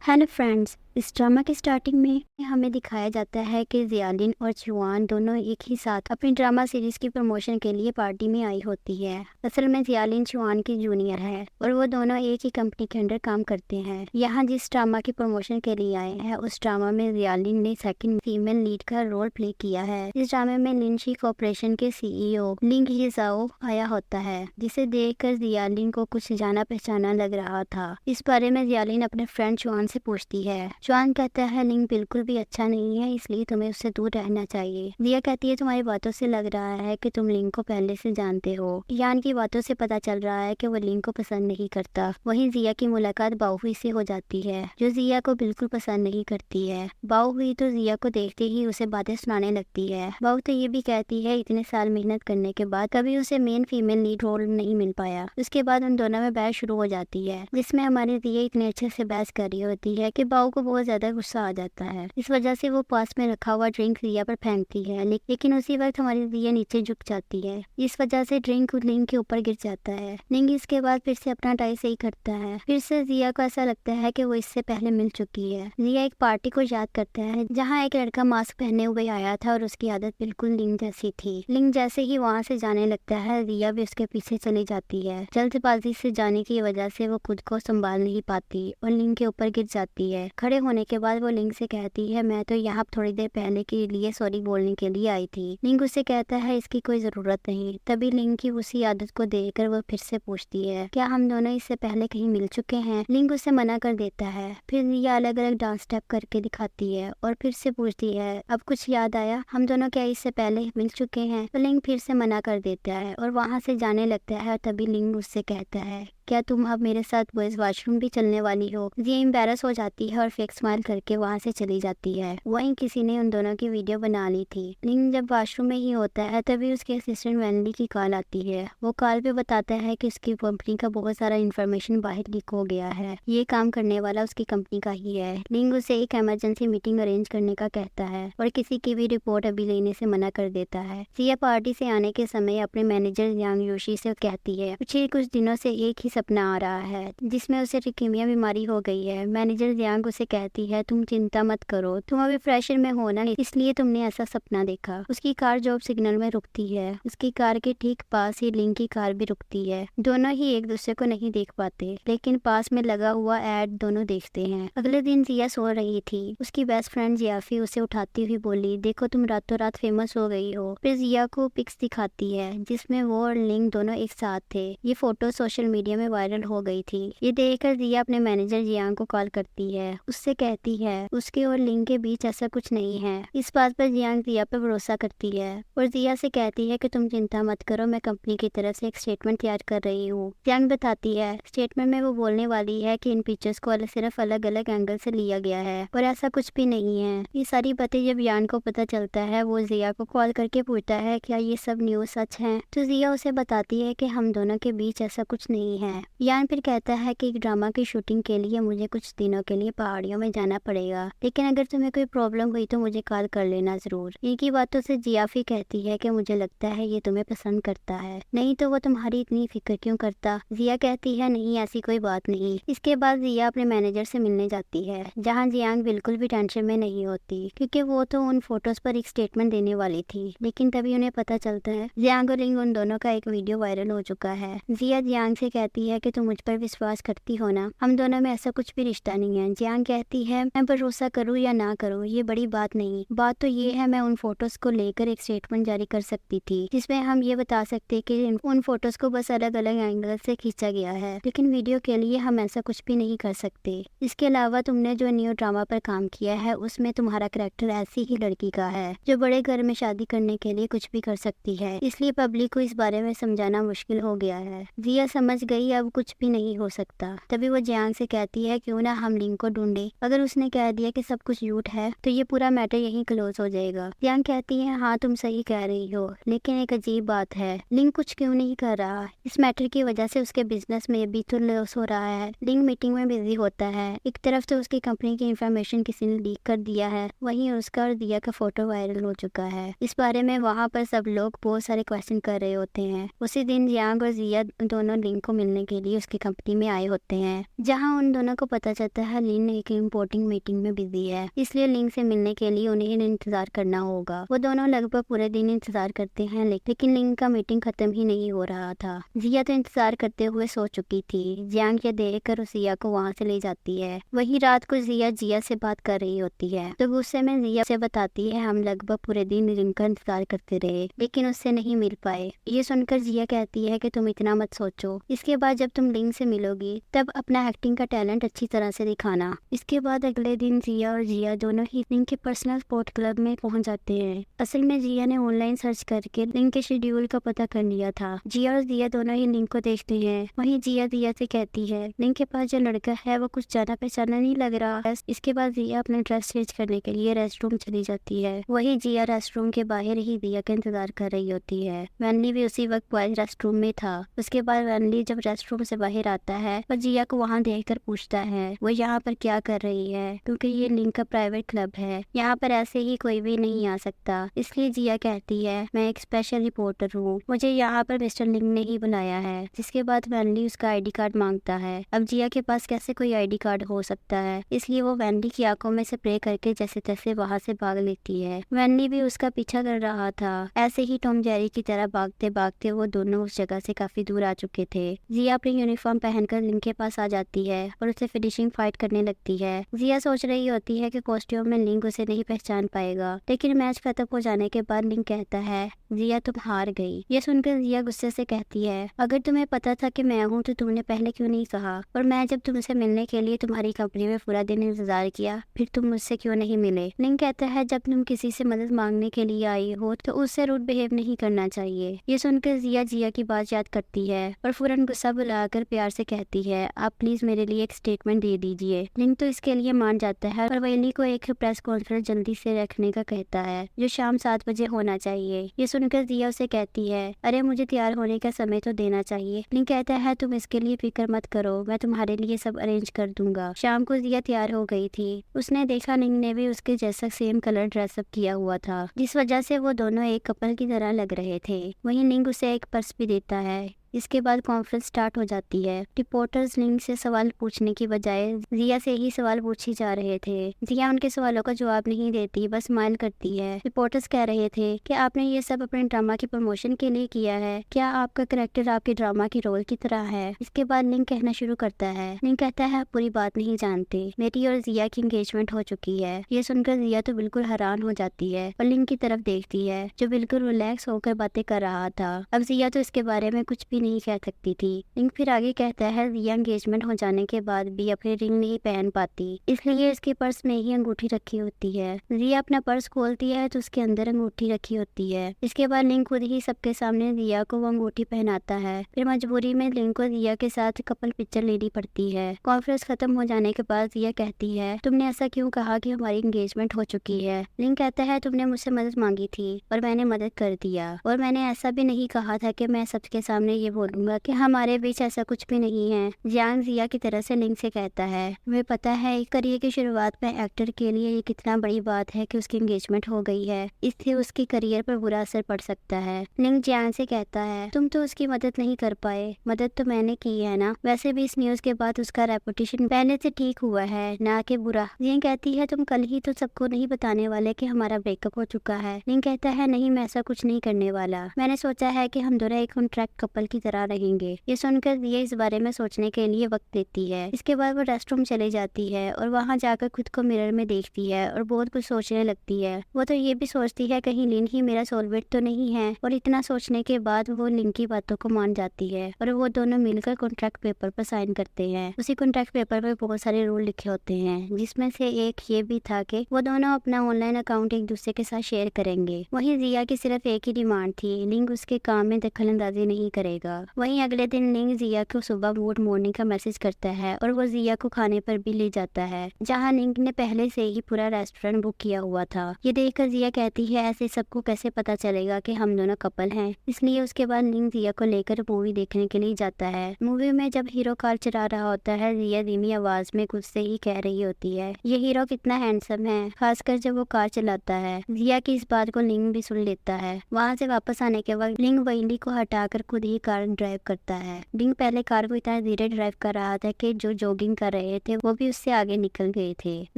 Hello friends, इस drama के starting में हमें दिखाया जाता है कि जियालिन और जुआन दोनों एक ही साथ अपनी ड्रामा सीरीज की प्रमोशन के लिए पार्टी में आई होती है। असल में जियालिन जुआन की जूनियर है और वो दोनों एक ही कंपनी के अंडर काम करते हैं। यहाँ जिस ड्रामा की प्रमोशन के लिए आए हैं उस ड्रामा में जियालिन ने सेकंड फीमेल लीड का रोल प्ले किया है। इस ड्रामे में लिनशी कॉर्पोरेशन के सीईओ लिंग हिजाओ आया होता है, जिसे देखकर जियालिन को कुछ जाना पहचाना लग रहा था। इस बारे में जियालिन अपने फ्रेंड जुआन से पूछती है। जुआन कहता है लिंग बिल्कुल भी अच्छा नहीं है, इसलिए तुम्हें उससे दूर रहना चाहिए। जिया कहती है तुम्हारी बातों से लग रहा है कि तुम लिंग को पहले से जानते हो। यान की बातों से पता चल रहा है कि वो लिंग को पसंद नहीं करता। वहीं जिया की मुलाकात बाहुई से हो जाती है, जो जिया को बिल्कुल पसंद नहीं करती है। बाहुई तो जिया को देखते ही उसे बातें सुनाने लगती है। बाहु तो ये भी कहती है इतने साल मेहनत करने के बाद कभी उसे मेन फीमेल लीड रोल नहीं मिल पाया। उसके बाद उन दोनों में बहस शुरू हो जाती है, जिसमें हमारी जिया इतने अच्छे से बहस कर रही होती है कि बाहु को बहुत ज्यादा गुस्सा आ जाता है। इस वजह से वो पास में रखा हुआ ड्रिंक जिया पर फेंकती है, लेकिन उसी वक्त हमारी जिया नीचे झुक जाती है। इस वजह से ड्रिंक लिंग के ऊपर गिर जाता है। लिंग इसके बाद फिर से अपना टाई सही करता है। फिर से जिया को ऐसा लगता है कि वो इससे पहले मिल चुकी है। जिया एक पार्टी को याद करता है जहाँ एक लड़का मास्क पहने हुए आया था और उसकी आदत बिल्कुल लिंग जैसी थी। लिंग जैसे ही वहाँ से जाने लगता है, जिया भी उसके पीछे चली जाती है। जल्दबाजी से जाने की वजह से वो खुद को संभाल नहीं पाती और लिंग के ऊपर गिर जाती है। खड़े होने के बाद वो लिंग से कहती है मैं तो यहाँ थोड़ी देर पहले के लिए सॉरी बोलने के लिए आई थी। लिंग उससे कहता है इसकी कोई जरूरत नहीं। तभी लिंग की उसी आदत को देखकर वो फिर से पूछती है क्या हम दोनों इससे पहले कहीं मिल चुके हैं। लिंग उसे मना कर देता है। फिर ये अलग अलग डांस स्टेप करके दिखाती है और फिर से पूछती है अब कुछ याद आया, हम दोनों क्या इससे पहले मिल चुके हैं। तो लिंग फिर से मना कर देता है और वहाँ से जाने लगता है। तभी लिंग उससे कहता है क्या तुम अब मेरे साथ बॉयज वॉशरूम भी चलने वाली हो। ये एम्बैरस हो जाती है और फेक स्माइल करके वहाँ से चली जाती है। वहीं किसी ने उन दोनों की वीडियो बना ली थी। लिंग जब वॉशरूम में ही होता है तभी उसके असिस्टेंट वैनली की कॉल आती है। वो कॉल पे बताता है कि उसकी कंपनी का बहुत सारा इन्फॉर्मेशन बाहर लीक हो गया है। ये काम करने वाला उसकी कंपनी का ही है। लिंग उसे एक इमरजेंसी मीटिंग अरेंज करने का कहता है और किसी की भी रिपोर्ट अभी लेने से मना कर देता है। जिया पार्टी से आने के समय अपने मैनेजर यांग योशी से कहती है पिछले कुछ दिनों से एक ही सपना आ रहा है जिसमें उसे ल्यूकेमिया बीमारी हो गई है। मैनेजर जियांग उसे कहती है तुम चिंता मत करो, तुम अभी फ्रेशर में हो ना, इसलिए तुमने ऐसा सपना देखा। उसकी कार जॉब सिग्नल में रुकती है। उसकी कार के ठीक पास ही लिंग की कार भी रुकती है। दोनों ही एक दूसरे को नहीं देख पाते, लेकिन पास में लगा हुआ एड दोनों देखते हैं। अगले दिन जिया सो रही थी। उसकी बेस्ट फ्रेंड जियाफी उसे उठाती हुई बोली देखो तुम रातों रात फेमस हो गई हो। फिर जिया को पिक्स दिखाती है जिसमें वो और लिंग दोनों एक साथ थे। ये फोटो सोशल मीडिया में वायरल हो गई थी। ये देखकर जिया अपने मैनेजर जियांग को कॉल करती है। उससे कहती है उसके और लिंग के बीच ऐसा कुछ नहीं है। इस बात पर जियांग जिया पर भरोसा करती है और जिया से कहती है कि तुम चिंता मत करो, मैं कंपनी की तरफ से एक स्टेटमेंट तैयार कर रही हूँ। जियांग बताती है स्टेटमेंट में वो बोलने वाली है कि इन पिक्चर्स को सिर्फ अलग अलग एंगल से लिया गया है और ऐसा कुछ भी नहीं है। ये सारी बातें जब जियांग को पता चलता है वो जिया को कॉल करके पूछता है क्या ये सब न्यूज सच है। तो जिया उसे बताती है कि हम दोनों के बीच ऐसा कुछ नहीं है। यान फिर कहता है कि एक ड्रामा की शूटिंग के लिए मुझे कुछ दिनों के लिए पहाड़ियों में जाना पड़ेगा, लेकिन अगर तुम्हें कोई प्रॉब्लम हुई तो मुझे कॉल कर लेना जरूर। इनकी बातों से जियाफी कहती है कि मुझे लगता है ये तुम्हें पसंद करता है, नहीं तो वो तुम्हारी इतनी फिक्र क्यों करता। जिया कहती है नहीं ऐसी कोई बात नहीं। इसके बाद जिया अपने मैनेजर से मिलने जाती है, जहाँ जियांग बिल्कुल भी टेंशन में नहीं होती क्योंकि वो तो उन फोटोज पर एक स्टेटमेंट देने वाली थी। लेकिन तभी उन्हें पता चलता है जियांग और लिंग उन दोनों का एक वीडियो वायरल हो चुका है। जिया जियांग से कहती है कि तुम मुझ पर विश्वास करती हो ना, हम दोनों में ऐसा कुछ भी रिश्ता नहीं है। जियांग कहती है मैं भरोसा करूँ या ना करूँ ये बड़ी बात नहीं, बात तो ये है मैं उन फोटोज को लेकर एक स्टेटमेंट जारी कर सकती थी जिसमें हम ये बता सकते कि उन फोटोज को बस अलग अलग एंगल से खींचा गया है, लेकिन वीडियो के लिए हम ऐसा कुछ भी नहीं कर सकते। इसके अलावा तुमने जो न्यू ड्रामा पर काम किया है उसमें तुम्हारा कैरेक्टर ऐसी ही लड़की का है जो बड़े घर में शादी करने के लिए कुछ भी कर सकती है, इसलिए पब्लिक को इस बारे में समझाना मुश्किल हो गया है। जिया समझ गई अब कुछ भी नहीं हो सकता। तभी वो जियांग से कहती है क्यों ना हम लिंग को ढूंढे, अगर उसने कह दिया कि सब कुछ झूठ है तो ये पूरा मैटर यहीं क्लोज हो जाएगा। जियांग कहती है हाँ तुम सही कह रही हो, लेकिन एक अजीब बात है, लिंग कुछ क्यों नहीं कर रहा। इस मैटर की वजह से उसके बिजनेस में भी तो लॉस हो रहा है। लिंग मीटिंग में बिजी होता है। एक तरफ तो उसकी कंपनी की इंफॉर्मेशन किसी ने लीक कर दिया है, वहीं उसका और दिया का फोटो वायरल हो चुका है। इस बारे में वहाँ पर सब लोग बहुत सारे क्वेश्चन कर रहे होते हैं। उसी दिन जियांग और जिया दोनों लिंग को मिलने करने के लिए उसकी कंपनी में आए होते हैं, जहाँ उन दोनों को पता चलता है लिन एक इम्पोर्टेंट मीटिंग में बिजी है, इसलिए लिन से मिलने के लिए उन्हें इंतजार करना होगा। वो दोनों लगभग पूरे दिन इंतजार करते हैं, लेकिन लिन का मीटिंग खत्म ही नहीं हो रहा था। जिया तो इंतजार करते हुए सो चुकी थी। जियांग ये देखकर जिया को वहाँ से ले जाती है। वही रात को जिया से बात कर रही होती है, तो गुस्से में जिया से बताती है हम लगभग पूरे दिन लिन का इंतजार करते रहे, लेकिन उससे नहीं मिल पाए। ये सुनकर जिया कहती है कि तुम इतना मत सोचो, इसके बाद जब तुम लिन से मिलोगी तब अपना एक्टिंग का टैलेंट अच्छी तरह से दिखाना। इसके बाद अगले दिन जिया और जिया दोनों ही लिन के पर्सनल स्पोर्ट क्लब में पहुंच जाते हैं। असल में जिया ने ऑनलाइन सर्च करके लिन के शेड्यूल का पता कर लिया था। जिया और जिया दोनों ही लिन को देखते हैं। वहीं जिया से कहती है लिन के पास जो लड़का है वो कुछ जाना पहचाना नहीं लग रहा है। इसके बाद जिया अपने ड्रेस चेंज करने के लिए रेस्टरूम चली जाती है। वही जिया रेस्टरूम के बाहर ही जिया का इंतजार कर रही होती है। वैनली भी उसी वक्त बॉयज रेस्टरूम में था। उसके बाद वैनली जब रेस्टरूम से बाहर आता है और जिया को वहाँ देखकर पूछता है वो यहाँ पर क्या कर रही है, क्योंकि ये लिन का प्राइवेट क्लब है, यहाँ पर ऐसे ही कोई भी नहीं आ सकता। इसलिए जिया कहती है मैं एक स्पेशल रिपोर्टर हूँ, मुझे यहाँ पर मिस्टर लिन ने ही बुलाया है। जिसके बाद वैनली उसका आईडी कार्ड मांगता है। अब जिया के पास कैसे कोई आईडी कार्ड हो सकता है, इसलिए वो वैनली की आंखों में से प्रे करके जैसे तैसे वहाँ से भाग लेती है। वैनली भी उसका पीछा कर रहा था। ऐसे ही टॉम जेरी की तरह भागते भागते वो दोनों उस जगह से काफी दूर आ चुके थे। जिया अपनी यूनिफॉर्म पहनकर लिन के पास आ जाती है और उसे फिनिशिंग फाइट करने लगती है। जिया सोच रही होती है कि कॉस्ट्यूम में लिंक उसे नहीं पहचान पाएगा, लेकिन मैच खत्म हो जाने के बाद लिंक कहता है जिया तुम हार गई। ये सुनकर जिया गुस्से से कहती है अगर तुम्हें पता था कि मैं हूँ तो तुमने पहले क्यों नहीं कहा, और मैं जब तुमसे मिलने के लिए तुम्हारी कंपनी में पूरा दिन इंतजार किया फिर तुम मुझसे क्यों नहीं मिले। लिंक कहता है जब तुम किसी से मदद मांगने के लिए आई हो तो उससे रूड बिहेव नहीं करना चाहिए। ये सुनकर जिया की बात याद करती है और फौरन गुस्सा बुलाकर प्यार से कहती है आप प्लीज मेरे लिए एक स्टेटमेंट दे दीजिए। लिंक तो इसके लिए मान जाता है और वैली को एक प्रेस कॉन्फ्रेंस जल्दी से रखने का कहता है जो शाम 7 बजे होना चाहिए। ये सुनकर जिया उसे कहती है अरे मुझे तैयार होने का समय तो देना चाहिए। लिंक कहता है तुम इसके लिए फिक्र मत करो, मैं तुम्हारे लिए सब अरेंज कर दूंगा। शाम को जिया तैयार हो गई थी। उसने देखा लिंक ने भी उसके जैसा सेम कलर ड्रेसअप किया हुआ था, जिस वजह से वो दोनों एक कपल की तरह लग रहे थे। वहीं लिंक उसे एक पर्स भी देता है। इसके बाद कॉन्फ्रेंस स्टार्ट हो जाती है। रिपोर्टर्स लिंक से सवाल पूछने की बजाय जिया से ही सवाल पूछे जा रहे थे। जिया उनके सवालों का जवाब नहीं देती, बस स्माइल करती है। रिपोर्टर्स कह रहे थे कि आपने ये सब अपने ड्रामा की प्रमोशन के लिए किया है, क्या आपका कैरेक्टर आपके ड्रामा की रोल की तरह है। इसके बाद लिंक कहना शुरू करता है। लिंक कहता है आप पूरी बात नहीं जानते, मेरी और जिया की एंगेजमेंट हो चुकी है। ये सुनकर जिया तो बिल्कुल हैरान हो जाती है और लिंक की तरफ देखती है जो बिल्कुल रिलैक्स होकर बातें कर रहा था। अब जिया तो इसके बारे में कुछ भी नहीं कह सकती थी। लिंक फिर आगे कहता है जिया एंगेजमेंट हो जाने के बाद भी अपनी रिंग नहीं पहन पाती, इसलिए इसके पर्स में ही अंगूठी रखी होती है। जिया अपना पर्स खोलती है तो उसके अंदर अंगूठी रखी होती है। इसके बाद लिंक खुद ही सबके सामने जिया को वो अंगूठी पहनाता है। फिर मजबूरी में लिंक को जिया के साथ कपल पिक्चर लेनी पड़ती है। कॉन्फ्रेंस खत्म हो जाने के बाद जिया कहती है तुमने ऐसा क्यों कहा कि हमारी एंगेजमेंट हो चुकी है। लिंक कहता है तुमने मुझसे मदद मांगी थी और मैंने मदद कर दिया, और मैंने ऐसा भी नहीं कहा था कि मैं सबके सामने ये बोलूंगा कि हमारे बीच ऐसा कुछ भी नहीं है। जियांग जिया की तरह से लिंक से कहता है मुझे पता है एक करियर की शुरुआत में एक्टर के लिए ये कितना बड़ी बात है कि उसकी एंगेजमेंट हो गई है, इससे उसके करियर पर बुरा असर पड़ सकता है। लिंक जियांग से कहता है तुम तो उसकी मदद नहीं कर पाए, मदद तो मैंने की है ना। वैसे भी इस न्यूज के बाद उसका रेपुटेशन पहले से ठीक हुआ है, ना कि बुरा। जियांग कहती है तुम कल ही तो सबको नहीं बताने वाले कि हमारा ब्रेकअप हो चुका है। लिंक कहता है नहीं, मैं ऐसा कुछ नहीं करने वाला, मैंने सोचा है कि हम दोनों एक कॉन्ट्रैक्ट कपल की तरह रहेंगे। ये सुनकर जिया इस बारे में सोचने के लिए वक्त देती है। इसके बाद वो रेस्टरूम चली जाती है और वहाँ जाकर खुद को मिरर में देखती है और बहुत कुछ सोचने लगती है। वो तो ये भी सोचती है कहीं लिन ही मेरा सोलमेट तो नहीं है, और इतना सोचने के बाद वो लिन की बातों को मान जाती है और वो दोनों मिलकर कॉन्ट्रैक्ट पेपर पर साइन करते हैं। उसी कॉन्ट्रैक्ट पेपर पर बहुत सारे रूल लिखे होते हैं, जिसमें से एक ये भी था कि वो दोनों अपना ऑनलाइन अकाउंट एक दूसरे के साथ शेयर करेंगे। वहीं जिया की सिर्फ एक ही डिमांड थी, लिंक उसके काम में दखल अंदाजी नहीं करेगा। वहीं अगले दिन लिंक जिया को सुबह गुड मॉर्निंग का मैसेज करता है और वो जिया को खाने पर भी ले जाता है, जहाँ लिंक ने पहले से ही पूरा रेस्टोरेंट बुक किया हुआ था। ये देखकर जिया कहती है ऐसे सबको कैसे पता चलेगा कि हम दोनों कपल हैं। इसलिए उसके बाद लिंक जिया को लेकर मूवी देखने के लिए जाता है। मूवी में जब हीरो कार चला रहा होता है, जिया धीमी आवाज में खुद से ही कह रही होती है ये हीरो कितना हैंडसम है, खासकर जब वो कार चलाता है। जिया की इस बात को लिंक भी सुन लेता है। वहाँ से वापस आने के वक्त लिंक वैली को हटाकर खुद ही कार कार ड्राइव करता है। लिंग पहले कार को इतना धीरे ड्राइव कर रहा था कि जो जॉगिंग कर रहे थे वो भी उससे आगे निकल गए थे।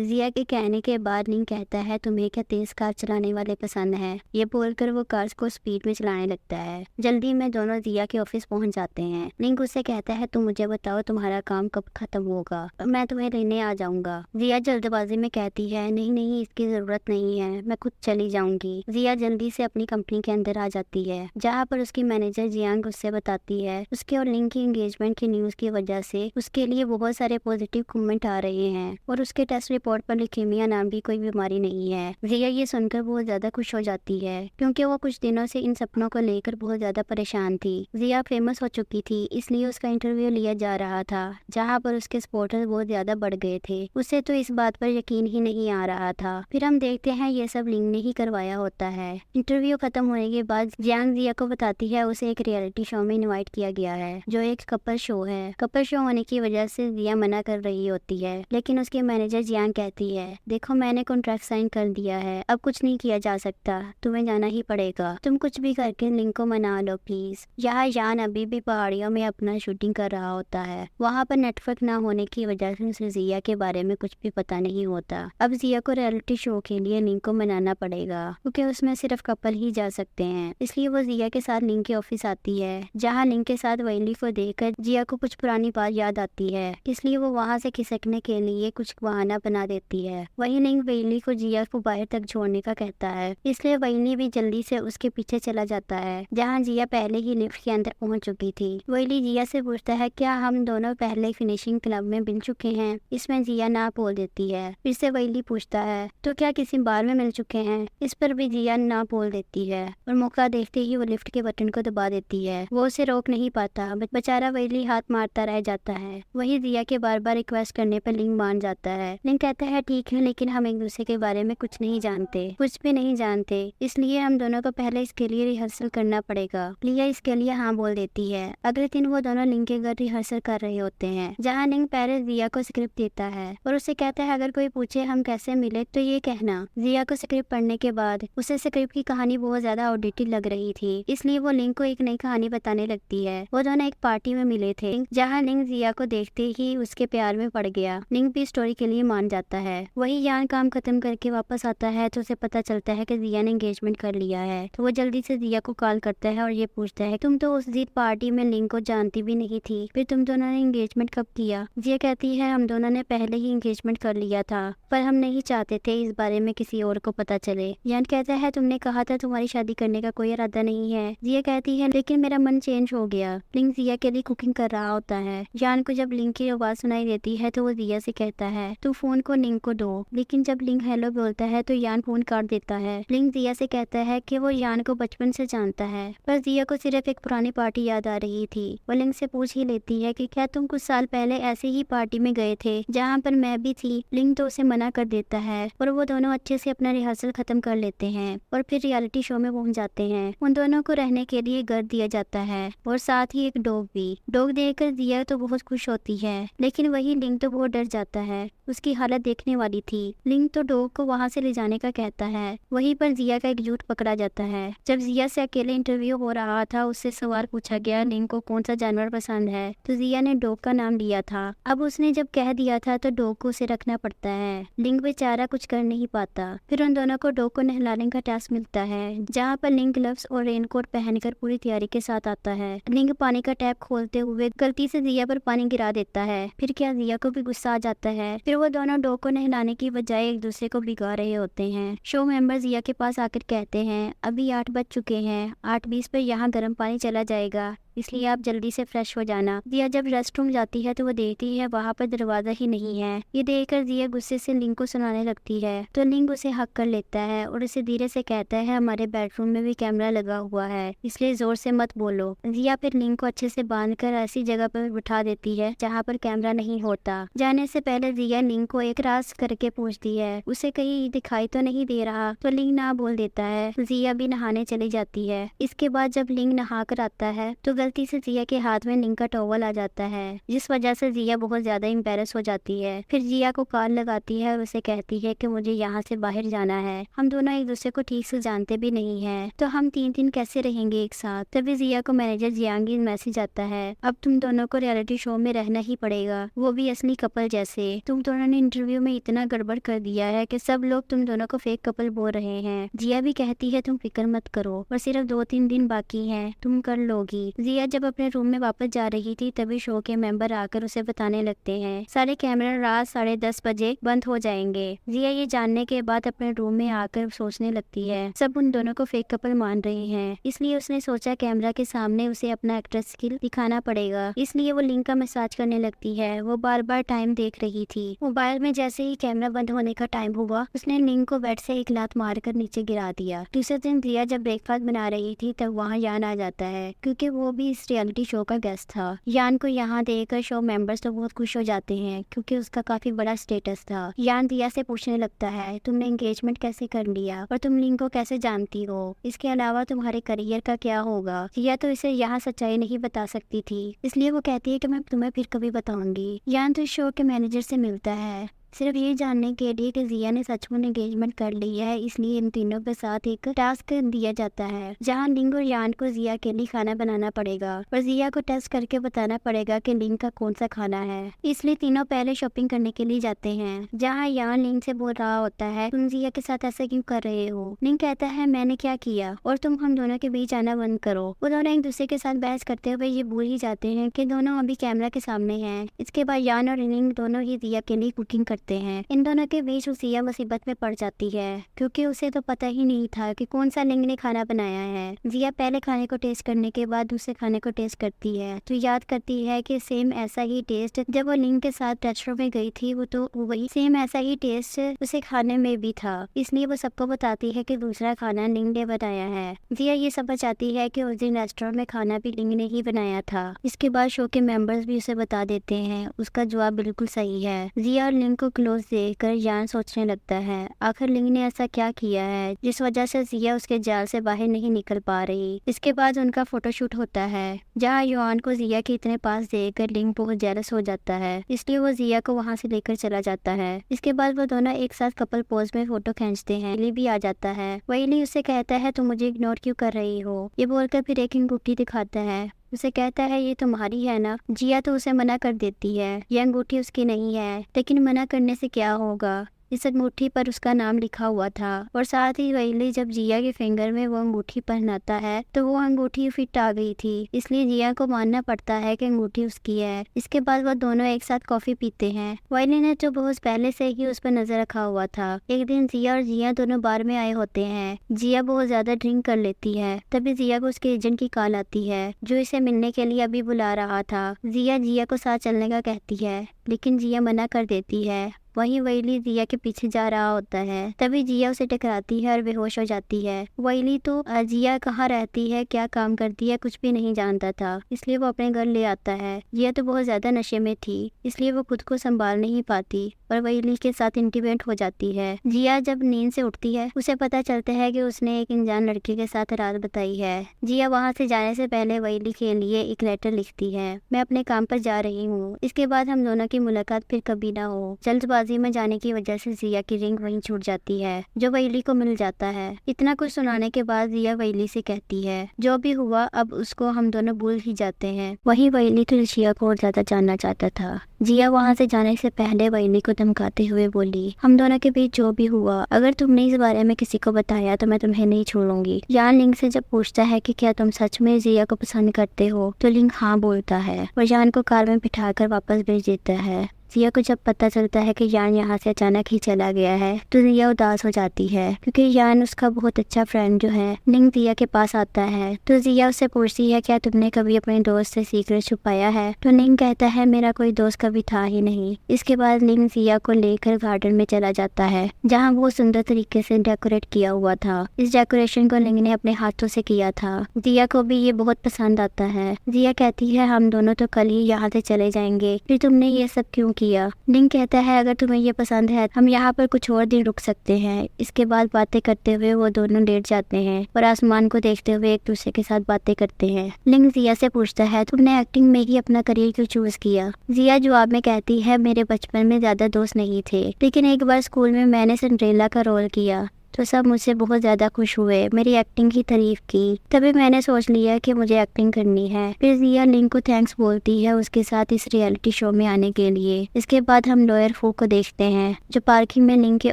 जिया के कहने के बाद लिंग कहता है तुम्हें क्या तेज कार चलाने वाले पसंद है। ये बोलकर वो कार को स्पीड में चलाने लगता है। जल्दी में दोनों जिया के ऑफिस पहुंच जाते हैं। लिंग उससे कहता है तुम मुझे बताओ तुम्हारा काम कब खत्म होगा, मैं तुम्हें लेने आ जाऊंगा। जिया जल्दबाजी में कहती है नहीं नहीं इसकी जरूरत नहीं है, मैं खुद चली जाऊंगी। जिया जल्दी से अपनी कंपनी के अंदर आ जाती है जहाँ पर उसकी मैनेजर जियांग उससे बताती है उसके और लिंग की एंगेजमेंट की न्यूज की वजह से उसके लिए बहुत सारे पॉजिटिव कमेंट आ रहे हैं और उसके टेस्ट रिपोर्ट पर ल्यूकेमिया नाम की कोई बीमारी नहीं है। जिया ये सुनकर बहुत ज्यादा खुश हो जाती है क्योंकि वो कुछ दिनों से इन सपनों को लेकर बहुत ज्यादा परेशान थी। जिया फेमस हो चुकी थी इसलिए उसका इंटरव्यू लिया जा रहा था जहाँ पर उसके सपोर्टर्स बहुत ज्यादा बढ़ गए थे। उसे तो इस बात पर यकीन ही नहीं आ रहा था। फिर हम देखते हैं ये सब लिंग ने ही करवाया होता है। इंटरव्यू खत्म होने के बाद जियांग जिया को बताती है उसे एक रियलिटी शो में इनवाइट किया गया है जो एक कपल शो है। कपल शो होने की वजह से जिया मना कर रही होती है लेकिन उसके मैनेजर जियांग कहती है देखो मैंने कॉन्ट्रैक्ट साइन कर दिया है, अब कुछ नहीं किया जा सकता, तुम्हें जाना ही पड़ेगा। तुम कुछ भी करके लिंग को मना लो प्लीज। यहाँ यान अभी भी पहाड़ियों में अपना शूटिंग कर रहा होता है। वहाँ पर नेटवर्क ना होने की वजह से उसे जिया के बारे में कुछ भी पता नहीं होता। अब जिया को रियलिटी शो के लिए लिंग को मनाना पड़ेगा क्योंकि उसमें सिर्फ कपल ही जा सकते हैं। इसलिए वो जिया के साथ लिंग के ऑफिस आती है जहाँ लिंग के साथ वैली को देखकर जिया को कुछ पुरानी बात याद आती है, इसलिए वो वहाँ से खिसकने के लिए कुछ बहाना बना देती है। वही लिंग वैली को जिया को बाहर तक छोड़ने का कहता है, इसलिए वैली भी जल्दी से उसके पीछे चला जाता है जहाँ जिया पहले ही लिफ्ट के अंदर पहुँच चुकी थी। वैली जिया से पूछता है क्या हम दोनों पहले फिनिशिंग क्लब में मिल चुके हैं। इसमें जिया ना बोल देती है। फिर से वैली पूछता है तो क्या किसी बार में मिल चुके हैं। इस पर भी जिया ना बोल देती है और मौका देखते ही वो लिफ्ट के बटन को दबा देती है। वो उसे रोक नहीं पाता, बेचारा वैली हाथ मारता रह जाता है। वही जिया के बार बार रिक्वेस्ट करने पर लिंग मान जाता है। लिंग कहता है ठीक है लेकिन हम एक दूसरे के बारे में कुछ नहीं जानते, कुछ भी नहीं जानते, इसलिए हम दोनों को पहले इसके लिए रिहर्सल करना पड़ेगा। लिया इसके लिए हाँ बोल देती है। अगले दिन वो दोनों लिंग के घर रिहर्सल कर रहे होते हैं जहाँ लिंग पहले जिया को स्क्रिप्ट देता है और उसे कहता है अगर कोई पूछे हम कैसे मिले तो ये कहना। जिया को स्क्रिप्ट पढ़ने के बाद उसे स्क्रिप्ट की कहानी बहुत ज्यादा आउटडेटेड लग रही थी, इसलिए वो लिंग को एक नई कहानी बताने लगती है। वो दोनों एक पार्टी में मिले थे जहाँ लिंग जिया को देखते ही उसके प्यार में पड़ गया। लिंग भी स्टोरी के लिए मान जाता है। वही यान काम खत्म करके वापस आता है तो उसे पता चलता है कि जिया ने एंगेजमेंट कर लिया है। तो वो जल्दी से जिया को कॉल करता है और ये पूछता है तुम तो उस दिन पार्टी में लिंग को जानती भी नहीं थी, फिर तुम दोनों ने एंगेजमेंट कब किया। जिया कहती है हम दोनों ने पहले ही एंगेजमेंट कर लिया था पर हम नहीं चाहते थे इस बारे में किसी और को पता चले। यान कहता है तुमने कहा था तुम्हारी शादी करने का कोई इरादा नहीं है। जिया कहती है लेकिन मेरा मन चेंज हो गया। लिंग जिया के लिए कुकिंग कर रहा होता है। यान को जब लिंग की आवाज सुनाई देती है तो वो जिया से कहता है तू फोन को लिंग को दो, लेकिन जब लिंग हेलो बोलता है तो यान फोन काट देता है। लिंग जिया से कहता है कि वो यान को बचपन से जानता है पर जिया को सिर्फ एक पुरानी पार्टी याद आ रही थी। वो लिंग से पूछ ही लेती है कि क्या तुम कुछ साल पहले ऐसे ही पार्टी में गए थे जहाँ पर मैं भी थी। लिंग तो उसे मना कर देता है और वो दोनों अच्छे से अपना रिहर्सल खत्म कर लेते हैं और फिर रियलिटी शो में पहुंच जाते हैं। उन दोनों को रहने के लिए घर दिया जाता है और साथ ही एक डॉग भी। डॉग देखकर जिया तो बहुत खुश होती है लेकिन वही लिंग तो बहुत डर जाता है, उसकी हालत देखने वाली थी। लिंग तो डॉग को वहाँ से ले जाने का कहता है। वहीं पर जिया का एक झूठ पकड़ा जाता है। जब जिया से अकेले इंटरव्यू हो रहा था उससे सवाल पूछा गया लिंग को कौन सा जानवर पसंद है तो जिया ने डॉग का नाम लिया था। अब उसने जब कह दिया था तो डॉग को उसे रखना पड़ता है। लिंग बेचारा कुछ कर नहीं पाता। फिर उन दोनों को डॉग को नहलाने का टास्क मिलता है जहाँ पर लिंग ग्लव्स और रेनकोट पहनकर पूरी तैयारी के साथ आता है। लिंग पानी का टैप खोलते हुए गलती से जिया पर पानी गिरा देता है। फिर क्या जिया को भी गुस्सा आ जाता है। फिर वो दोनों डॉग को नहलाने की बजाय एक दूसरे को भिगा रहे होते हैं। शो मेंबर जिया के पास आकर कहते हैं अभी 8 बज चुके हैं, 8:20 पर यहाँ गर्म पानी चला जाएगा, इसलिए आप जल्दी से फ्रेश हो जाना। जिया जब रेस्टरूम जाती है तो वो देखती है वहाँ पर दरवाजा ही नहीं है। ये देखकर जिया गुस्से से लिंग को सुनाने लगती है तो लिंग उसे हक कर लेता है और उसे धीरे से कहता है हमारे बेडरूम में भी कैमरा लगा हुआ है, इसलिए जोर से मत बोलो। जिया फिर लिंग को अच्छे से बांधकर ऐसी जगह पर बिठा देती है जहाँ पर कैमरा नहीं होता। जाने से पहले जिया लिंग को एक राज करके पूछती है उसे कहीं दिखाई तो नहीं दे रहा, तो लिंग ना बोल देता है। जिया भी नहाने चली जाती है। इसके बाद जब लिंग नहा कर आता है तो गलती से जिया के हाथ में लिंक का टॉवल आ जाता है, जिस वजह से जिया बहुत ज्यादा एम्बेरस हो जाती है। फिर जिया को कॉल लगाती है और उसे कहती है कि मुझे यहाँ से बाहर जाना है, हम दोनों एक दूसरे को ठीक से जानते भी नहीं है, तो हम 3 दिन कैसे रहेंगे एक साथ। तभी जिया को मैनेजर जियांग की मैसेज आता है, अब तुम दोनों को रियलिटी शो में रहना ही पड़ेगा, वो भी असली कपल जैसे। तुम दोनों ने इंटरव्यू में इतना गड़बड़ कर दिया है कि सब लोग तुम दोनों को फेक कपल बोल रहे हैं। जिया भी कहती है तुम फिक्र मत करो, और सिर्फ 2-3 दिन बाकी हैं, तुम कर लोगी। जिया जब अपने रूम में वापस जा रही थी तभी शो के मेंबर आकर उसे बताने लगते हैं सारे कैमरा रात 10:30 बजे बंद हो जाएंगे। जिया ये जानने के बाद अपने रूम में आकर सोचने लगती है सब उन दोनों को फेक कपल मान रहे हैं, इसलिए उसने सोचा कैमरा के सामने उसे अपना एक्ट्रेस स्किल दिखाना पड़ेगा। इसलिए वो लिंक का मसाज करने लगती है। वो बार बार टाइम देख रही थी। मोबाइल में जैसे ही कैमरा बंद होने का टाइम हुआ, उसने लिंक को बेड से एक लात मारकर नीचे गिरा दिया। दूसरे दिन जिया जब ब्रेकफास्ट बना रही थी तब वहाँ यान आ जाता है, क्योंकि वो भी इस रियलिटी शो का गेस्ट था। यान को यहाँ देखकर शो मेंबर्स तो बहुत खुश हो जाते हैं, क्योंकि उसका काफी बड़ा स्टेटस था। यान जिया से पूछने लगता है तुमने एंगेजमेंट कैसे कर लिया और तुम लिंक को कैसे जानती हो, इसके अलावा तुम्हारे करियर का क्या होगा। जिया तो इसे यहाँ सच्चाई नहीं बता सकती थी, इसलिए वो कहती है कि मैं तुम्हें फिर कभी बताऊंगी। यान तो शो के मैनेजर से मिलता है सिर्फ ये जानने के लिए कि जिया ने सचमुच एंगेजमेंट कर ली है। इसलिए इन तीनों के साथ एक टास्क दिया जाता है, जहां लिंग और यान को जिया के लिए खाना बनाना पड़ेगा और जिया को टेस्ट करके बताना पड़ेगा कि लिंग का कौन सा खाना है। इसलिए तीनों पहले शॉपिंग करने के लिए जाते हैं, जहाँ यान लिंग से बोल रहा होता है तुम जिया के साथ ऐसा क्यों कर रहे हो। लिंग कहता है मैंने क्या किया और तुम हम दोनों के बीच आना बंद करो। वो दोनों एक दूसरे के साथ बहस करते हुए ये भूल ही जाते हैं कि दोनों अभी कैमरा के सामने हैं। इसके बाद यान और लिंग दोनों ही जिया के लिए कुकिंग करते हैं। इन दोनों के बीच जिया मुसीबत में पड़ जाती है, क्योंकि उसे तो पता ही नहीं था कि कौन सा लिंग ने खाना बनाया है। जिया पहले खाने को टेस्ट करने के बाद दूसरे खाने को टेस्ट करती है, तो याद करती है कि सेम ऐसा ही टेस्ट जब वो लिंग के साथ रेस्टोरेंट में गई थी, वो तो वही सेम ऐसा ही टेस्ट उसे खाने में भी था। इसलिए वो सबको बताती है कि दूसरा खाना लिंग ने बनाया है। जिया ये समझ आती है कि उस दिन रेस्टोरेंट में खाना भी लिंग ने ही बनाया था। इसके बाद शो के मेंबर्स भी उसे बता देते हैं उसका जवाब बिल्कुल सही है। जिया और लिंग को क्लोज देखकर यान सोचने लगता है आखिर लिंग ने ऐसा क्या किया है जिस वजह से जिया उसके जाल से बाहर नहीं निकल पा रही। इसके बाद उनका फोटोशूट होता है, जहाँ युआन को जिया के इतने पास देखकर लिंग बहुत जेलस हो जाता है, इसलिए वो जिया को वहाँ से लेकर चला जाता है। इसके बाद वो दोनों एक साथ कपल पोज में फोटो खींचते हैं। ली भी आ जाता है। वही उससे कहता है तुम मुझे इग्नोर क्यों कर रही हो, ये बोलकर फिर एक अंगूठी दिखाता है। उसे कहता है ये तुम्हारी है ना। जिया तो उसे मना कर देती है, ये अंगूठी उसकी नहीं है। लेकिन मना करने से क्या होगा, इस अंगूठी पर उसका नाम लिखा हुआ था। और साथ ही वही जब जिया के फिंगर में वो अंगूठी पहनाता है तो वो अंगूठी फिट आ गई थी, इसलिए जिया को मानना पड़ता है कि अंगूठी उसकी है। इसके बाद वो दोनों एक साथ कॉफी पीते हैं। वाइली ने तो बहुत पहले से ही उस पर नजर रखा हुआ था। एक दिन जिया और जिया दोनों बार में आए होते हैं। जिया बहुत ज्यादा ड्रिंक कर लेती है, तभी जिया को उसके एजेंट की कॉल आती है, जो इसे मिलने के लिए अभी बुला रहा था। जिया को साथ चलने का कहती है, लेकिन जिया मना कर देती है। वहीं वैली जिया के पीछे जा रहा होता है, तभी जिया उसे टकराती है और बेहोश हो जाती है। वैली तो जिया कहाँ रहती है, क्या काम करती है, कुछ भी नहीं जानता था, इसलिए वो अपने घर ले आता है। जिया तो बहुत ज्यादा नशे में थी, इसलिए वो खुद को संभाल नहीं पाती और वैली के साथ इंटीमेट हो जाती है। जिया जब नींद से उठती है, उसे पता चलता है कि उसने एक अनजान लड़के के साथ रात बताई है। जिया वहाँ से जाने से पहले वैली के लिए एक लेटर लिखती है, मैं अपने काम पर जा रही हूँ, इसके बाद हम दोनों की मुलाकात फिर कभी ना हो। जल्दबाजी में जाने की वजह से जिया की रिंग वहीं छूट जाती है, जो वैली को मिल जाता है। इतना कुछ सुनाने के बाद जिया वैली से कहती है जो भी हुआ अब उसको हम दोनों भूल ही जाते हैं। वहीं वैली तो जिया को और ज्यादा जानना चाहता था। जिया वहाँ से जाने से पहले वैली को धमकाते हुए बोली, हम दोनों के बीच जो भी हुआ, अगर तुमने इस बारे में किसी को बताया तो मैं तुम्हें नहीं छोड़ूंगी। यान लिंग से जब पूछता है कि क्या तुम सच में जिया को पसंद करते हो, तो लिंग हाँ बोलता है और यान को कार में बिठाकर वापस भेज देता है। जिया को जब पता चलता है कि यान यहाँ से अचानक ही चला गया है, तो जिया उदास हो जाती है, क्योंकि यान उसका बहुत अच्छा फ्रेंड जो है। लिंग जिया के पास आता है तो जिया उससे पूछती है क्या तुमने कभी अपने दोस्त से सीक्रेट छुपाया है, तो लिंग कहता है मेरा कोई दोस्त कभी था ही नहीं। इसके बाद लिंग जिया को लेकर गार्डन में चला जाता है, जहाँ बहुत सुंदर तरीके से डेकोरेट किया हुआ था। इस डेकोरेशन को लिंग ने अपने हाथों से किया था। जिया को भी ये बहुत पसंद आता है। जिया कहती है हम दोनों तो कल ही यहाँ से चले जाएंगे, फिर तुमने ये सब क्यों किया। किया। लिंग कहता है अगर तुम्हें ये पसंद है हम यहाँ पर कुछ और दिन रुक सकते हैं। इसके बाद बातें करते हुए वो दोनों लेट जाते हैं और आसमान को देखते हुए एक दूसरे के साथ बातें करते हैं। लिंग जिया से पूछता है तुमने एक्टिंग में ही अपना करियर क्यों चूज किया। जिया जवाब में कहती है मेरे बचपन में ज्यादा दोस्त नहीं थे, लेकिन एक बार स्कूल में मैंने सिंड्रेला का रोल किया तो सब मुझसे बहुत ज़्यादा खुश हुए, मेरी एक्टिंग की तारीफ की। तभी मैंने सोच लिया कि मुझे एक्टिंग करनी है। फिर जिया लिंग को थैंक्स बोलती है उसके साथ इस रियलिटी शो में आने के लिए। इसके बाद हम लॉयर फू को देखते हैं जो पार्किंग में लिंग के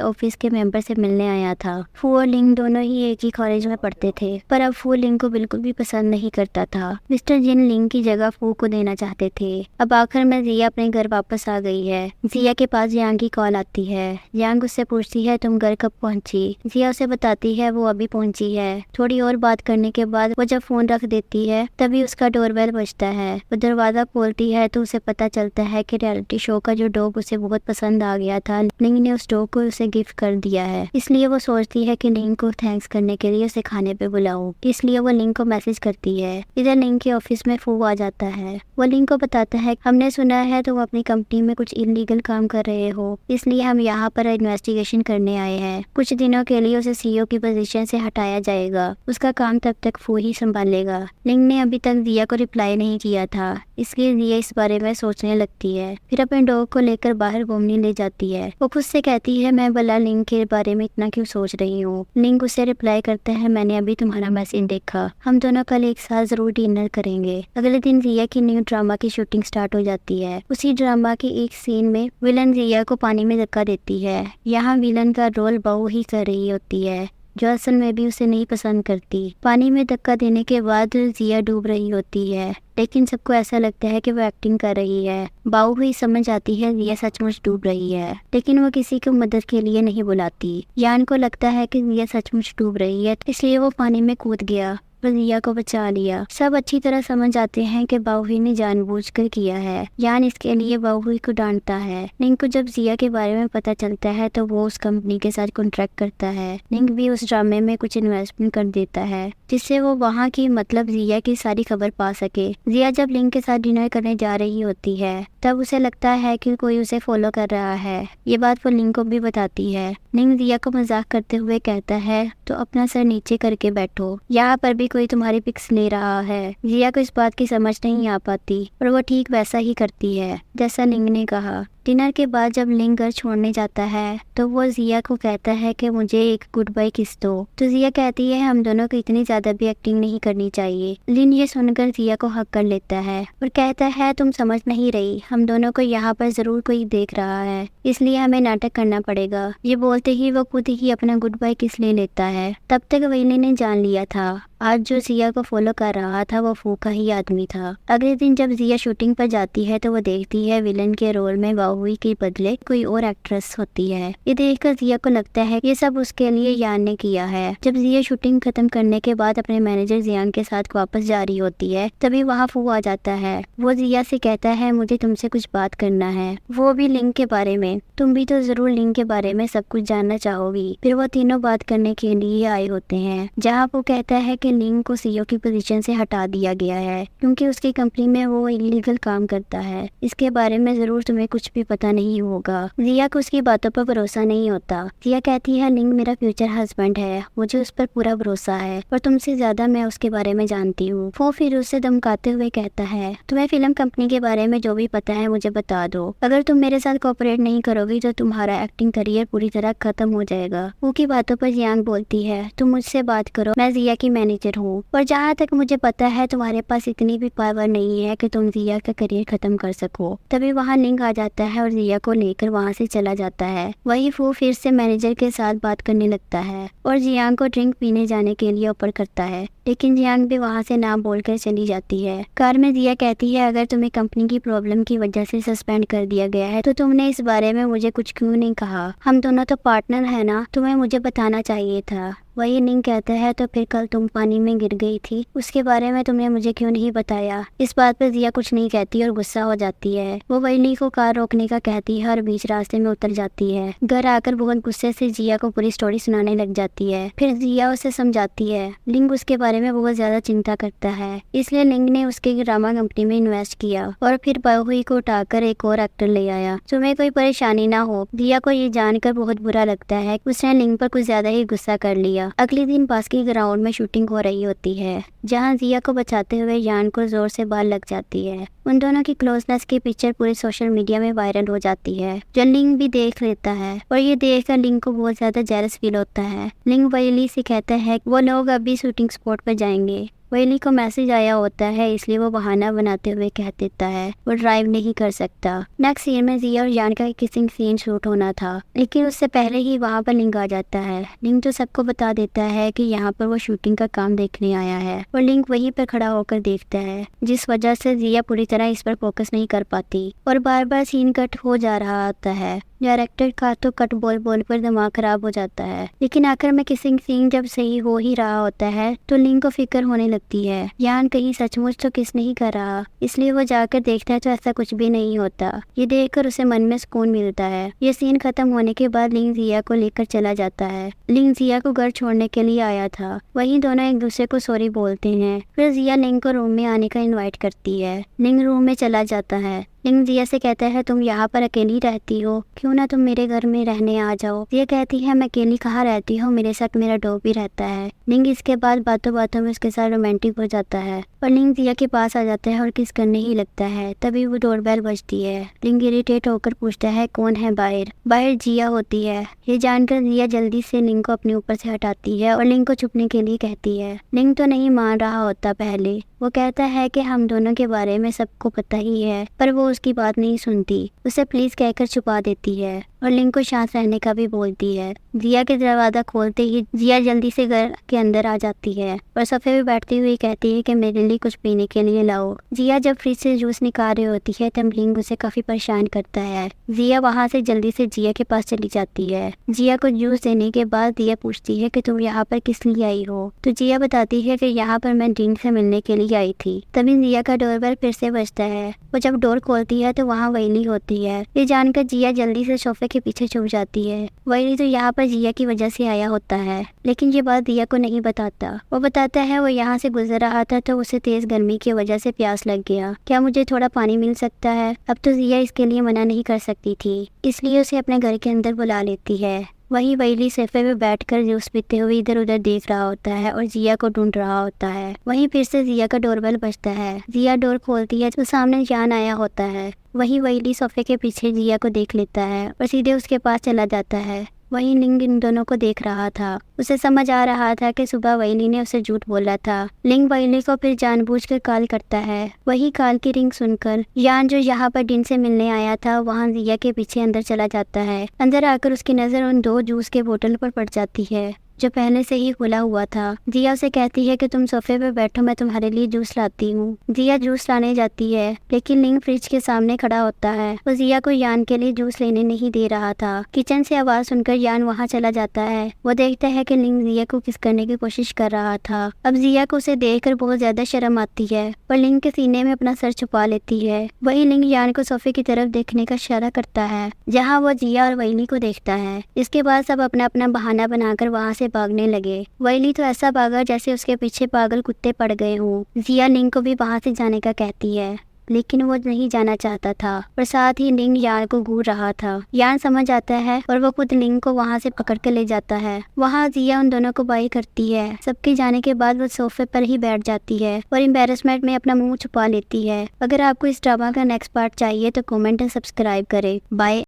ऑफिस के मेंबर से मिलने आया था। फू और लिंग दोनों ही एक ही कॉलेज में पढ़ते थे, पर अब फू लिंग को बिल्कुल भी पसंद नहीं करता था। मिस्टर जिन लिंग की जगह फू को देना चाहते थे। अब आखिर में जिया अपने घर वापस आ गई है। जिया के पास यांग की कॉल आती है। यांग उससे पूछती है तुम घर कब पहुंची। जिया उसे बताती है वो अभी पहुंची है। थोड़ी और बात करने के बाद वो जब फोन रख देती है तभी उसका डोरबेल बजता है। वो दरवाजा खोलती है तो उसे पता चलता है कि रियलिटी शो का जो डॉग उसे बहुत पसंद आ गया था, लिंग ने उस डॉग को उसे गिफ्ट कर दिया है। इसलिए वो सोचती है कि लिंग को थैंक्स करने के लिए उसे खाने पे बुलाऊं। इसलिए वो लिंग को मैसेज करती है। इधर लिंग के ऑफिस में फू आ जाता है। वो लिंग को बताता है हमने सुना है तुम अपनी कंपनी में कुछ इलीगल काम कर रहे हो, इसलिए हम यहाँ पर इन्वेस्टिगेशन करने आए हैं। कुछ दिनों के लिए उसे सीईओ की पोजीशन से हटाया जाएगा। उसका काम तब तक फू ही संभालेगा। लिंग ने अभी तक जिया को रिप्लाई नहीं किया था, इसलिए जिया इस बारे में सोचने लगती है। फिर अपने डॉग को लेकर बाहर घूमने ले जाती है। वो खुद से कहती है मैं भला लिंग के बारे में इतना क्यों सोच रही हूँ। लिंग उसे रिप्लाई करता है मैंने अभी तुम्हारा मैसेज देखा, हम दोनों कल एक साथ जरूर डिनर करेंगे। अगले दिन जिया की न्यू ड्रामा की शूटिंग स्टार्ट हो जाती है। उसी ड्रामा की एक सीन में विलन जिया को पानी में धक्का देती है। यहाँ विलन का रोल बहू ही कर रही होती है जो असल में भी उसे नहीं पसंद करती। पानी में धक्का देने के बाद जिया डूब रही होती है, लेकिन सबको ऐसा लगता है कि वो एक्टिंग कर रही है। बाऊ हुई समझ आती है जिया सचमुच डूब रही है, लेकिन वो किसी को मदद के लिए नहीं बुलाती। यान को लगता है कि जिया सचमुच डूब रही है, इसलिए वो पानी में कूद गया और जिया को बचा लिया। सब अच्छी तरह समझ आते हैं कि बाहुई ने जानबूझकर किया है। यान इसके लिए बाहुई को डांटता है। लिंग को जब जिया के बारे में पता चलता है तो वो उस कंपनी के साथ कॉन्ट्रैक्ट करता है। लिंग भी उस ड्रामे में कुछ इन्वेस्टमेंट कर देता है जिससे वो वहाँ की मतलब जिया की सारी खबर पा सके। जिया जब लिंग के साथ डिनर करने जा रही होती है तब उसे लगता है कि कोई उसे फॉलो कर रहा है। ये बात वो लिंग को भी बताती है। लिंग जिया को मजाक करते हुए कहता है तो अपना सर नीचे करके बैठो, यहाँ पर भी कोई तुम्हारी पिक्स ले रहा है। जिया को इस बात की समझ नहीं आ पाती और वो ठीक वैसा ही करती है जैसा लिंग ने कहा। डिनर के बाद जब लिंग घर छोड़ने जाता है तो वो जिया को कहता है कि मुझे एक गुड बाय किस दो। तो जिया कहती है हम दोनों को इतनी ज्यादा भी एक्टिंग नहीं करनी चाहिए। लिंग ये सुनकर जिया को हक कर लेता है और कहता है तुम समझ नहीं रही, हम दोनों को यहाँ पर जरूर कोई देख रहा है, इसलिए हमें नाटक करना पड़ेगा। ये बोलते ही वो खुद ही अपना गुड बाय किस ले लेता है। तब तक वेली ने जान लिया था आज जो जिया को फॉलो कर रहा था वो फू का ही आदमी था। अगले दिन जब जिया शूटिंग पर जाती है तो वो देखती है विलन के रोल में बाहुई के बदले कोई और एक्ट्रेस होती है। ये देखकर जिया को लगता है ये सब उसके लिए यान ने किया है। जब जिया शूटिंग खत्म करने के बाद अपने मैनेजर जियान के साथ वापस जा रही होती है तभी वहाँ फू आ जाता है। वो जिया से कहता है मुझे तुमसे कुछ बात करना है, वो भी लिंग के बारे में। तुम भी तो जरूर लिंग के बारे में सब कुछ जानना चाहोगी। फिर वो तीनों बात करने के लिए आए होते हैं जहाँ वो कहता है कि लिंग को सीईओ की पोजीशन से हटा दिया गया है क्योंकि उसकी कंपनी में वो इलीगल काम करता है। इसके बारे में जरूर तुम्हें कुछ भी पता नहीं होगा। जिया को उसकी बातों पर भरोसा नहीं होता। जिया कहती है लिंग मेरा फ्यूचर हस्बैंड है, मुझे उस पर पूरा भरोसा है और तुमसे ज्यादा मैं उसके बारे में जानती हूँ। वो फिर उसे धमकाते हुए कहता है तुम्हें फिल्म कंपनी के बारे में जो भी पता है मुझे बता दो। अगर तुम मेरे साथ कोऑपरेट नहीं करोगी तो तुम्हारा एक्टिंग करियर पूरी तरह खत्म हो जाएगा। वो की बातों पर जियांग बोलती है तुम मुझसे बात करो, मैं जिया की मैनेजर हूँ और जहाँ तक मुझे पता है तुम्हारे पास इतनी भी पावर नहीं है कि तुम जिया का करियर खत्म कर सको। तभी वहाँ लिंग आ जाता है और जिया को लेकर वहाँ से चला जाता है। वही फू फिर से मैनेजर के साथ बात करने लगता है और जियांग को ड्रिंक पीने जाने के लिए ऑफर करता है, लेकिन जियांग भी वहाँ से ना बोलकर चली जाती है। कार में जिया कहती है अगर तुम्हें कंपनी की प्रॉब्लम की वजह से सस्पेंड कर दिया गया है तो तुमने इस बारे में मुझे कुछ क्यों नहीं कहा। हम दोनों तो पार्टनर है ना, तुम्हें मुझे बताना चाहिए था। वही लिंग कहता है तो फिर कल तुम पानी में गिर गई थी, उसके बारे में तुमने मुझे क्यों नहीं बताया। इस बात पर जिया कुछ नहीं कहती और गुस्सा हो जाती है। वो वैली को कार रोकने का कहती है और बीच रास्ते में उतर जाती है। घर आकर बहुत गुस्से से जिया को पूरी स्टोरी सुनाने लग जाती है। फिर जिया उसे समझाती है। लिंग उसके बारे बारे में बहुत ज्यादा चिंता करता है। इसलिए लिंग ने उसके ड्रामा कंपनी में इन्वेस्ट किया और फिर बाहुई को उठाकर एक और एक्टर ले आया। तुम्हें कोई परेशानी ना हो। जिया को ये जानकर बहुत बुरा लगता है। उसने लिंग पर कुछ ज्यादा ही गुस्सा कर लिया। अगले दिन पास के ग्राउंड में शूटिंग हो रही होती है, जहाँ जिया को बचाते हुए यान को जोर से बाल लग जाती है। उन दोनों की क्लोजनेस की पिक्चर पूरे सोशल मीडिया में वायरल हो जाती है, जो लिंग भी देख लेता है और ये देखकर लिंग को बहुत ज्यादा जेलस फील होता है। लिंग वैली से कहता है वो लोग अभी शूटिंग स्पॉट पर जाएंगे। वैली को मैसेज आया होता है, इसलिए वो बहाना बनाते हुए कह देता है वो ड्राइव नहीं कर सकता। नेक्स्ट सीन में जिया और यान का किसिंग सीन शूट होना था, लेकिन उससे पहले ही वहाँ पर लिंग आ जाता है। लिंग तो सबको बता देता है कि यहाँ पर वो शूटिंग का काम देखने आया है और लिंग वहीं पर खड़ा होकर देखता है, जिस वजह से जिया पूरी तरह इस पर फोकस नहीं कर पाती और बार बार सीन कट हो जा रहा होता है। डायरेक्टर का तो कट बोल बोल पर दिमाग खराब हो जाता है, लेकिन आखिर में किसिंग सीन जब सही हो ही रहा होता है तो लिंग को फिक्र होने लगती है यान कहीं सचमुच तो किस नहीं कर रहा। इसलिए वो जाकर देखता है तो ऐसा कुछ भी नहीं होता। ये देखकर उसे मन में सुकून मिलता है। ये सीन खत्म होने के बाद लिंग जिया को लेकर चला जाता है। लिंग जिया को घर छोड़ने के लिए आया था। वहीं दोनों एक दूसरे को सॉरी बोलते हैं। फिर जिया लिंग को रूम में आने का इन्वाइट करती है। लिंग रूम में चला जाता है। लिंग जिया से कहता है तुम यहाँ पर अकेली रहती हो, क्यों ना तुम मेरे घर में रहने आ जाओ। जिया कहती है मैं अकेली कहाँ रहती हूँ, मेरे साथ मेरा डॉग भी रहता है। लिंग इसके बाद बातों बातों में उसके साथ रोमांटिक हो जाता है और लिंग जिया के पास आ जाता है और किस करने ही लगता है। तभी वो डोरबेल बजती है। लिंग इरिटेट होकर पूछता है कौन है बाहर। बाहर जिया होती है। ये जानकर जिया जल्दी से लिंग को अपने ऊपर से हटाती है और लिंग को छुपने के लिए कहती है। लिंग तो नहीं मान रहा होता पहले। वो कहता है कि हम दोनों के बारे में सबको पता ही है, पर वो उसकी बात नहीं सुनती। उसे प्लीज कहकर छुपा देती है और लिंग को शांत रहने का भी बोलती है। जिया के दरवाजा खोलते ही जिया जल्दी से घर के अंदर आ जाती है और सोफे पे बैठती हुई कहती है कि मेरे लिए कुछ पीने के लिए लाओ। जिया जब फ्रिज से जूस निकाल रही होती है तब लिंग उसे काफी परेशान करता है। जिया वहाँ से जल्दी से जिया के पास चली जाती है। जिया को जूस देने के बाद जिया पूछती है कि तुम यहाँ पर किस लिए आई हो, तो जिया बताती है कि यहाँ पर मैं ड्रीम से मिलने के लिए आई थी। तभी जिया का डोरबेल फिर से बजता है। वो जब डोर खोलती है तो वहाँ वैली होती है। ये जानकर जिया जल्दी से सोफे के पीछे छुप जाती है। वैली तो यहाँ पर जिया की वजह से आया होता है, लेकिन ये बात जिया को नहीं बताता। वो बताता है वो यहाँ से गुजर रहा था तो उसे तेज गर्मी की वजह से प्यास लग गया, क्या मुझे थोड़ा पानी मिल सकता है। अब तो जिया इसके लिए मना नहीं कर सकती थी, इसलिए उसे अपने घर के अंदर बुला लेती है। वहीं वैली सोफे पे बैठकर जूस पीते हुए इधर उधर देख रहा होता है और जिया को ढूंढ रहा होता है। वहीं फिर से जिया का डोरबेल बजता है। जिया डोर खोलती है तो सामने यान आया होता है। वहीं वैली सोफे के पीछे जिया को देख लेता है और सीधे उसके पास चला जाता है। वहीं लिंग इन दोनों को देख रहा था। उसे समझ आ रहा था कि सुबह वैली ने उसे झूठ बोला था। लिंग वैली को फिर जानबूझकर कॉल करता है। वही कॉल की रिंग सुनकर यान जो यहाँ पर डिन से मिलने आया था वहाँ जिया के पीछे अंदर चला जाता है। अंदर आकर उसकी नजर उन 2 जूस के बोतल पर पड़ जाती है जो पहले से ही खुला हुआ था। जिया उसे कहती है कि तुम सोफे पे बैठो, मैं तुम्हारे लिए जूस लाती हूँ। जिया जूस लाने जाती है, लेकिन लिंग फ्रिज के सामने खड़ा होता है। वो जिया को यान के लिए जूस लेने नहीं दे रहा था। किचन से आवाज सुनकर यान वहाँ चला जाता है। वो देखता है कि लिंग जिया को किस करने की कोशिश कर रहा था। अब जिया को उसे देखकर बहुत ज्यादा शर्म आती है और लिंग के सीने में अपना सर छुपा लेती है। वही लिंग यान को सोफे की तरफ देखने का इशारा करता है, जहाँ वो जिया और वैली को देखता है। इसके बाद सब अपना अपना बहाना बनाकर वहाँ से भागने लगे। वैली तो ऐसा भागा जैसे उसके पीछे पागल कुत्ते पड़ गए हों। जिया लिंग को भी वहाँ से जाने का कहती है, लेकिन वो नहीं जाना चाहता था और साथ ही लिंग यान को घूर रहा था। यान समझ आता है और वो खुद लिंग को वहाँ से पकड़ के ले जाता है। वहाँ जिया उन दोनों को बाय करती है। सबके जाने के बाद वो सोफे पर ही बैठ जाती है और एम्बैरेसमेंट में अपना मुंह छुपा लेती है। अगर आपको इस ड्रामा का नेक्स्ट पार्ट चाहिए तो कमेंट और सब्सक्राइब करें। बाय।